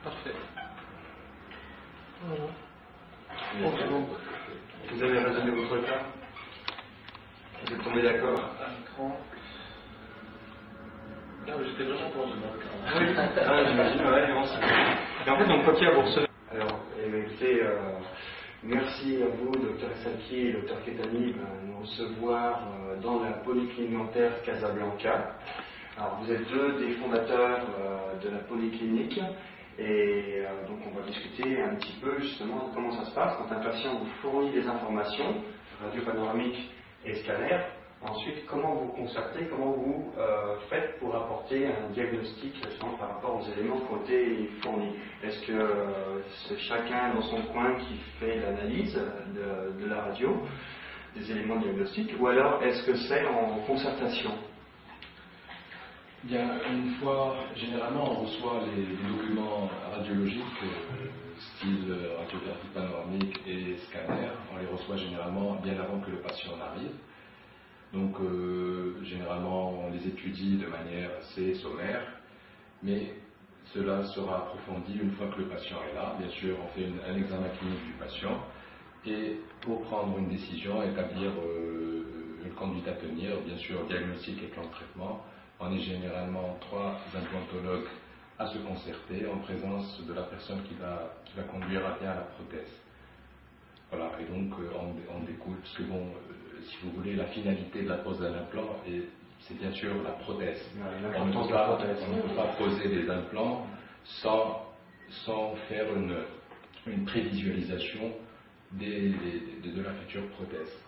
Parfait. Voilà. Vous avez raisonné votre cas? Vous êtes tombé d'accord? Ah, j'étais vraiment pas dans le cas. Oui, j'imagine, ouais, non, et en fait, donc, quoi qu'il y a pour cela. Alors, écoutez, merci à vous, Dr Salki et Dr Ketani, de nous recevoir dans la polyclinique dentaire Casablanca. Alors, vous êtes deux des fondateurs de la polyclinique, et donc on va discuter un petit peu justement de comment ça se passe quand un patient vous fournit des informations, radio panoramique et scanner. Ensuite, comment vous concertez, comment vous faites pour apporter un diagnostic justement par rapport aux éléments qui ont été fournis. Est-ce que c'est chacun dans son coin qui fait l'analyse de la radio, des éléments diagnostiques, ou alors est-ce que c'est en concertation? Bien, une fois, généralement, on reçoit les documents radiologiques, style radiographie panoramique et scanner. On les reçoit généralement bien avant que le patient n'arrive. Donc, généralement, on les étudie de manière assez sommaire, mais cela sera approfondi une fois que le patient est là. Bien sûr, on fait un examen clinique du patient, et pour prendre une décision, établir une conduite à tenir, bien sûr, diagnostic et plan de traitement, on est généralement 3 implantologues à se concerter en présence de la personne qui va conduire à bien la prothèse. Voilà, et donc on découle, parce que bon, si vous voulez, la finalité de la pose d'un implant, c'est bien sûr la prothèse. On ne peut pas poser des implants sans faire une prévisualisation de la future prothèse.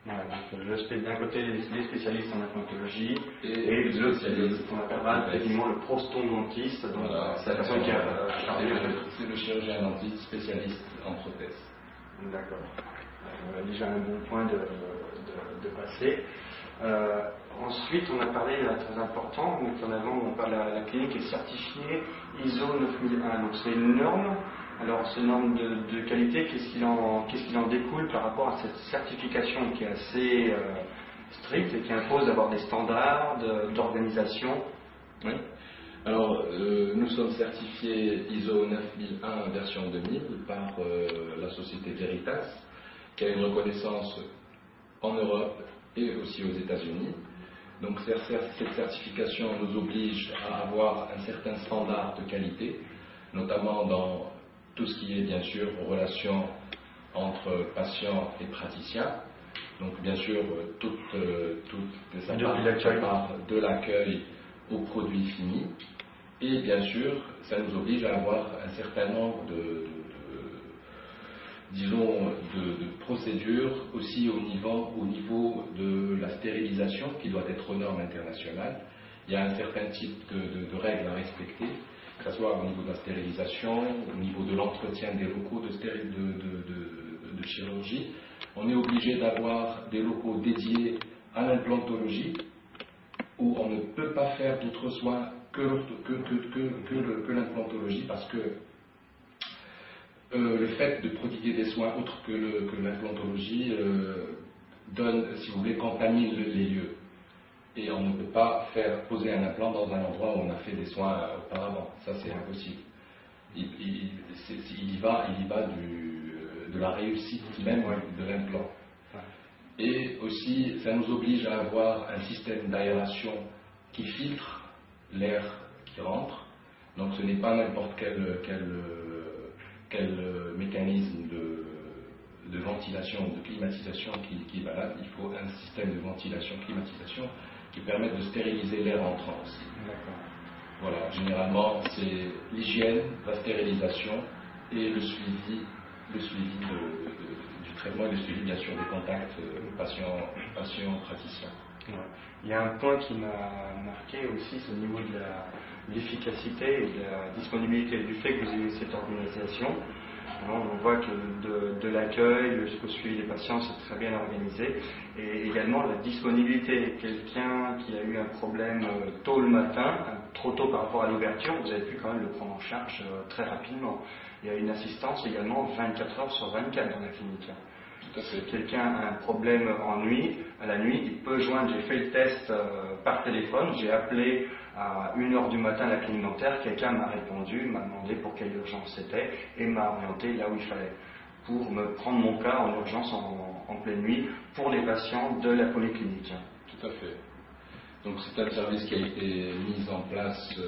Voilà, donc d'un côté les spécialistes en implantologie et de l'autre on appellera effectivement le prostodontiste, donc voilà, c'est la personne qui a chargé. C'est le chirurgien dentiste spécialiste en prothèse. D'accord. On a déjà un bon point de passer. Ensuite, on a parlé, très important, donc en avant, la clinique est certifiée ISO 9001, donc c'est une norme. Alors, ces normes de qualité, qu'est-ce qu'il en découle par rapport à cette certification qui est assez stricte et qui impose d'avoir des standards d'organisation? Oui. Alors, nous sommes certifiés ISO 9001 version 2000 par la société Veritas, qui a une reconnaissance en Europe et aussi aux États-Unis. Donc, cette certification nous oblige à avoir un certain standard de qualité, notamment dans tout ce qui est bien sûr relation entre patients et praticiens. Donc bien sûr toutes les part de l'accueil au produit fini. Et bien sûr ça nous oblige à avoir un certain nombre de procédures aussi au niveau de la stérilisation qui doit être aux normes internationales. Il y a un certain type de règles à respecter, que ce soit au niveau de la stérilisation, au niveau de l'entretien des locaux de chirurgie. On est obligé d'avoir des locaux dédiés à l'implantologie, où on ne peut pas faire d'autres soins que l'implantologie, parce que le fait de prodiguer des soins autres que l'implantologie donne, si vous voulez, contamine les lieux. Et on ne peut pas poser un implant dans un endroit où on a fait des soins auparavant. Ça, c'est impossible. Il y va de la réussite même de l'implant. Et aussi, ça nous oblige à avoir un système d'aération qui filtre l'air qui rentre. Donc, ce n'est pas n'importe quel mécanisme de ventilation ou de climatisation qui est valable. Il faut un système de ventilation-climatisation qui permettent de stériliser l'air entrant aussi. Voilà, généralement c'est l'hygiène, la stérilisation et le suivi du traitement et le suivi bien sûr des contacts patient-praticien. Ouais. Il y a un point qui m'a marqué aussi, c'est au niveau de l'efficacité et de la disponibilité du fait que vous ayez cette organisation. On voit que de l'accueil jusqu'au suivi des patients, c'est très bien organisé. Et également la disponibilité. Quelqu'un qui a eu un problème tôt le matin, trop tôt par rapport à l'ouverture, vous avez pu quand même le prendre en charge très rapidement. Il y a une assistance également 24 heures sur 24 dans la clinique. Si quelqu'un a un problème à la nuit, il peut joindre, j'ai fait le test par téléphone, j'ai appelé À 1h du matin à la clinique dentaire, quelqu'un m'a répondu, m'a demandé pour quelle urgence c'était et m'a orienté là où il fallait pour me prendre mon cas en urgence en pleine nuit pour les patients de la polyclinique. Tout à fait. Donc c'est un service qui a été mis en place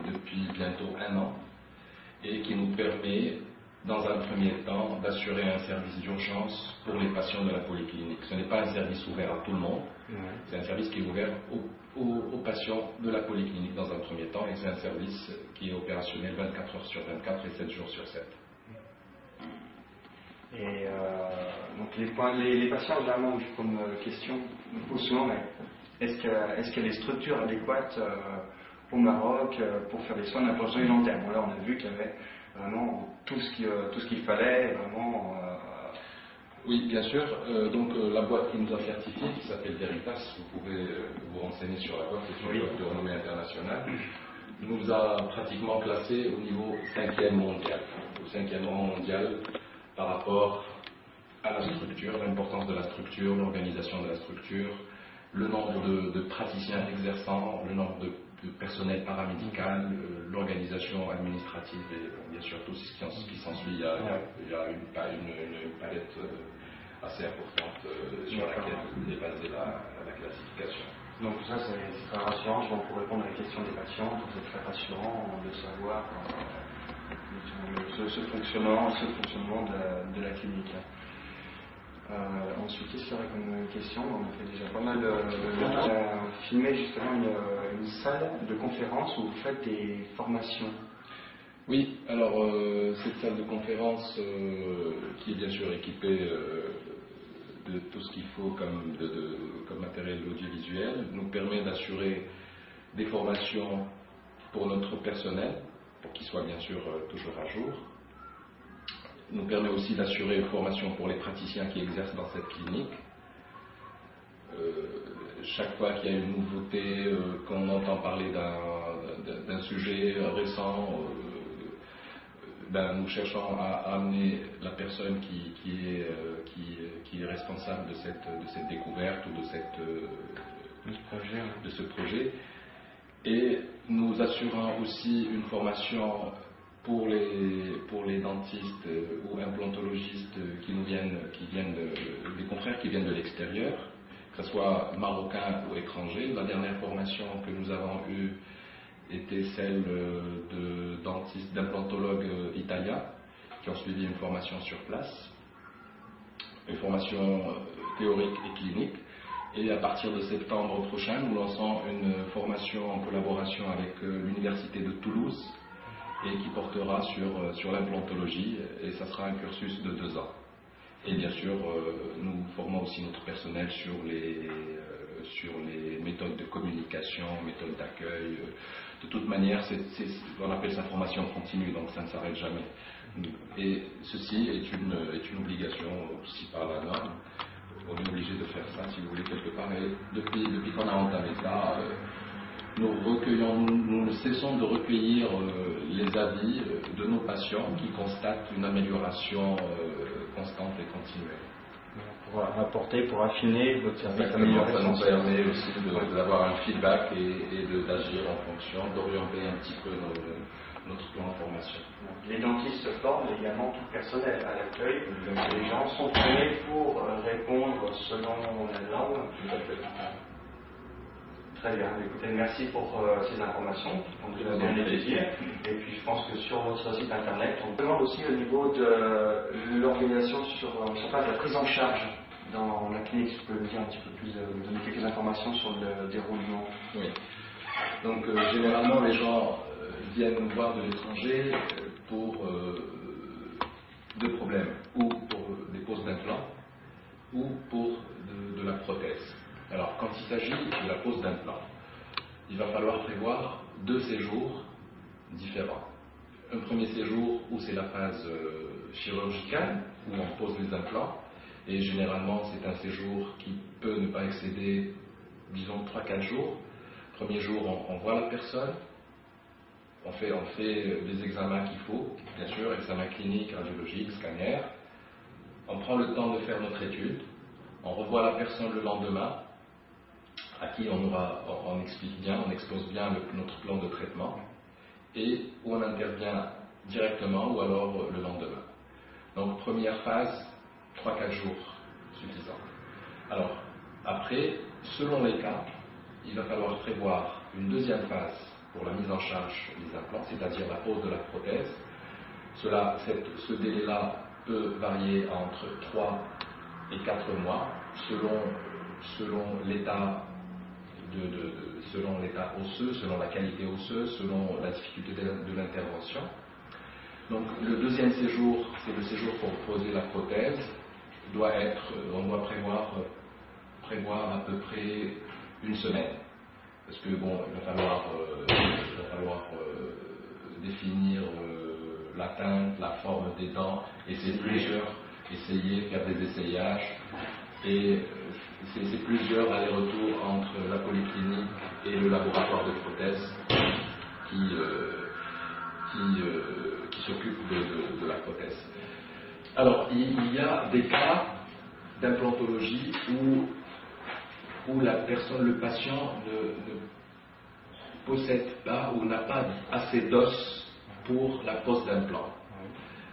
depuis bientôt 1 an et qui nous permet, dans un premier temps, d'assurer un service d'urgence pour les patients de la polyclinique. Ce n'est pas un service ouvert à tout le monde, c'est un service qui est ouvert aux patients de la polyclinique dans un premier temps, et c'est un service qui est opérationnel 24 heures sur 24 et 7 jours sur 7. Et donc les patients, généralement, comme question, me posent souvent, mais est-ce qu'il y a des structures adéquates au Maroc pour faire des soins d'implantation du long terme? Bon, là, on a vu qu'il y avait vraiment tout ce qu'il fallait, vraiment... Oui, bien sûr. Donc la boîte qui nous a certifié, qui s'appelle Veritas, vous pouvez vous renseigner sur la boîte, c'est une boîte de renommée internationale, nous a pratiquement classé au niveau 5e mondial. Au 5e rang mondial par rapport à la structure, l'importance de la structure, l'organisation de la structure, le nombre de praticiens exerçants, le nombre de personnel paramédical, l'organisation administrative et bien sûr tout ce qui s'ensuit. Il y a une palette assez importante sur laquelle est basée la classification. Donc tout ça c'est très rassurant, je pense, pour répondre à la question des patients, c'est très rassurant de savoir ce fonctionnement de la clinique. Ensuite, qu'est-ce qu'il y aurait comme question? On a fait déjà pas mal on a filmé justement une salle de conférence où vous faites des formations. Oui, alors cette salle de conférence qui est bien sûr équipée de tout ce qu'il faut comme matériel audiovisuel nous permet d'assurer des formations pour notre personnel, pour qu'il soit bien sûr toujours à jour. Nous permet aussi d'assurer une formation pour les praticiens qui exercent dans cette clinique. Chaque fois qu'il y a une nouveauté, qu'on entend parler d'un sujet récent, nous cherchons à amener la personne qui est responsable de cette découverte ou de ce projet. Et nous assurons aussi une formation pour les dentistes ou implantologistes des confrères qui viennent de l'extérieur, que ce soit marocains ou étrangers. La dernière formation que nous avons eue était celle de dentistes, d'implantologues italiens qui ont suivi une formation sur place, une formation théorique et clinique. Et à partir de septembre prochain, nous lançons une formation en collaboration avec l'Université de Toulouse et qui portera sur l'implantologie, et ça sera un cursus de 2 ans. Et bien sûr, nous formons aussi notre personnel sur les méthodes de communication, méthodes d'accueil. De toute manière, on appelle ça formation continue, donc ça ne s'arrête jamais. Et ceci est une obligation aussi par la norme. On est obligé de faire ça, si vous voulez, quelque part. Et depuis qu'on a entamé ça, nous ne cessons de recueillir les avis de nos patients qui constatent une amélioration constante et continuelle. Pour affiner votre service. Ça nous permet aussi d'avoir un feedback et d'agir en fonction, d'orienter un petit peu notre plan de formation. Les dentistes se forment également tout le personnel à l'accueil. Les gens sont prêts pour répondre selon la norme. Très bien. Écoutez, merci pour ces informations qu'on nous a bien étudiées. Et puis je pense que sur votre site internet, on demande aussi au niveau de l'organisation sur place, la prise en charge dans la clinique. Si vous pouvez me dire un petit peu plus, donner quelques informations sur le déroulement. Oui. Donc généralement les gens viennent nous voir de l'étranger pour 2 problèmes, ou pour des poses d'implants, ou pour de la prothèse. Alors, quand il s'agit de la pose d'implant, il va falloir prévoir 2 séjours différents. Un premier séjour où c'est la phase chirurgicale, où on pose les implants, et généralement c'est un séjour qui peut ne pas excéder, disons, 3-4 jours. Premier jour, on voit la personne, on fait les examens qu'il faut, bien sûr, examen clinique, radiologique, scanner. On prend le temps de faire notre étude, on revoit la personne le lendemain, à qui on explique bien, on expose bien notre plan de traitement, et où on intervient directement ou alors le lendemain. Donc première phase, 3-4 jours suffisant. Alors après, selon les cas, il va falloir prévoir une deuxième phase pour la mise en charge des implants, c'est-à-dire la pose de la prothèse. Ce délai-là peut varier entre 3 et 4 mois selon l'état selon l'état osseux, selon la qualité osseuse, selon la difficulté de l'intervention. Donc le deuxième séjour, c'est le séjour pour poser la prothèse. On doit prévoir à peu près une semaine. Parce que bon, il va falloir définir la teinte, la forme des dents, faire des essayages. Et c'est plusieurs allers-retours entre la polyclinique et le laboratoire de prothèses qui s'occupent de la prothèse. Alors, il y a des cas d'implantologie où le patient ne possède pas ou n'a pas assez d'os pour la pose d'implant.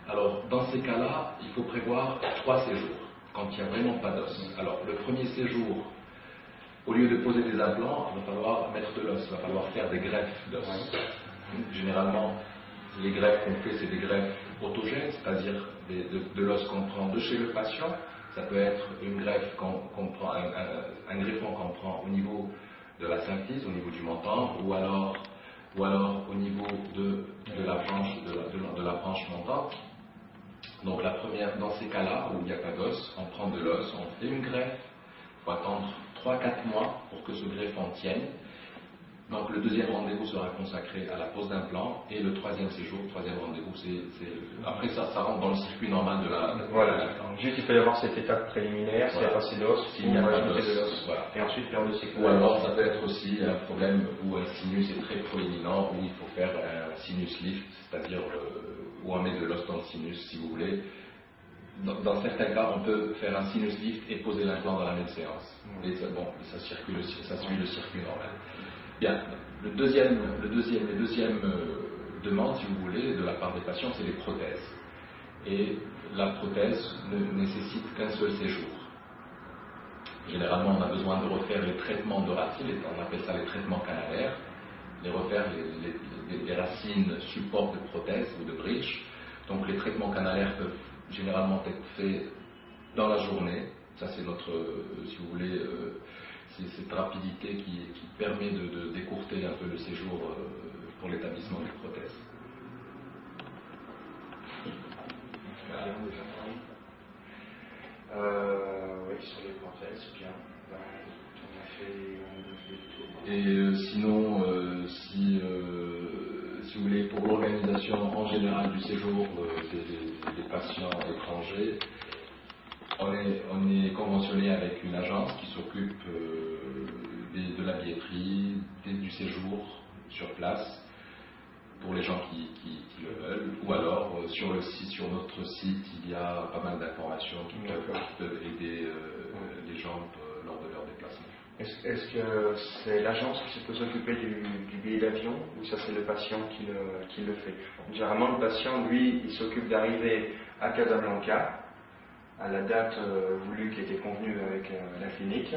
Alors, dans ces cas-là, il faut prévoir 3 séjours, quand il n'y a vraiment pas d'os. Alors, le premier séjour, au lieu de poser des implants, il va falloir mettre de l'os, il va falloir faire des greffes d'os. Généralement, les greffes qu'on fait, c'est des greffes autogènes, c'est-à-dire de l'os qu'on prend de chez le patient. Ça peut être une greffe un greffon qu'on prend au niveau de la symphyse, au niveau du menton, ou alors au niveau de la branche montante. Donc la première, dans ces cas-là où il n'y a pas d'os, on prend de l'os, on fait une greffe, il faut attendre 3-4 mois pour que ce greffon tienne. Donc le deuxième rendez-vous sera consacré à la pose d'implant, et le troisième rendez-vous, après ça rentre dans le circuit normal de la... Voilà, juste il peut y avoir cette étape préliminaire, s'il n'y a pas assez d'os, s'il n'y a pas d'os, voilà. Et ensuite faire le cycle. Ou alors ça peut être aussi un problème où un sinus est très proéminent, où il faut faire un sinus lift, c'est-à-dire où on met de l'os dans le sinus si vous voulez. Dans certains cas, on peut faire un sinus lift et poser l'implant dans la même séance. Et ça suit le circuit normal. Bien, les deuxièmes demandes, si vous voulez, de la part des patients, c'est les prothèses. Et la prothèse ne nécessite qu'un seul séjour. Généralement, on a besoin de refaire les traitements de racines, on appelle ça les traitements canalaires, les racines support de prothèse ou de bridge. Donc les traitements canalaires peuvent généralement être faits dans la journée. Ça, c'est notre, si vous voulez, c'est cette rapidité qui permet de décourter un peu le séjour pour l'établissement des prothèses. Oui, sur les prothèses, bien. On a fait le tour. Et sinon, si vous voulez, pour l'organisation en général du séjour des patients étrangers, on est conventionné avec une agence qui s'occupe de la billetterie, du séjour sur place pour les gens qui le veulent, ou alors sur notre site, il y a pas mal d'informations qui peuvent aider les gens lors de leur déplacement. Est-ce que c'est l'agence qui peut s'occuper du billet d'avion, ou ça c'est le patient qui le fait? Généralement, le patient, lui, il s'occupe d'arriver à Casablanca à la date voulue qui était convenue avec la clinique,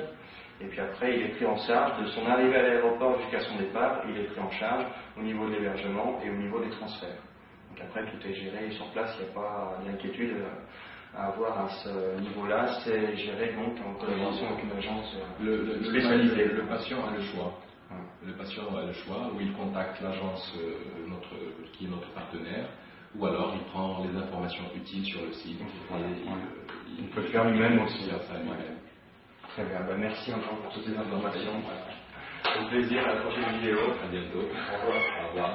et puis après il est pris en charge de son arrivée à l'aéroport jusqu'à son départ. Il est pris en charge au niveau de l'hébergement et au niveau des transferts. Donc après tout est géré sur place, il n'y a pas d'inquiétude à avoir à ce niveau-là. C'est géré donc en collaboration avec une agence spécialisée. Le patient a le choix. Le patient a le choix, où il contacte l'agence qui est notre partenaire, ou alors il prend les informations utiles sur le site. Il peut le faire lui-même aussi. Lui-même. Très bien, merci encore pour toutes ces informations. Au plaisir, à la prochaine vidéo. À bientôt. Au revoir. Au revoir.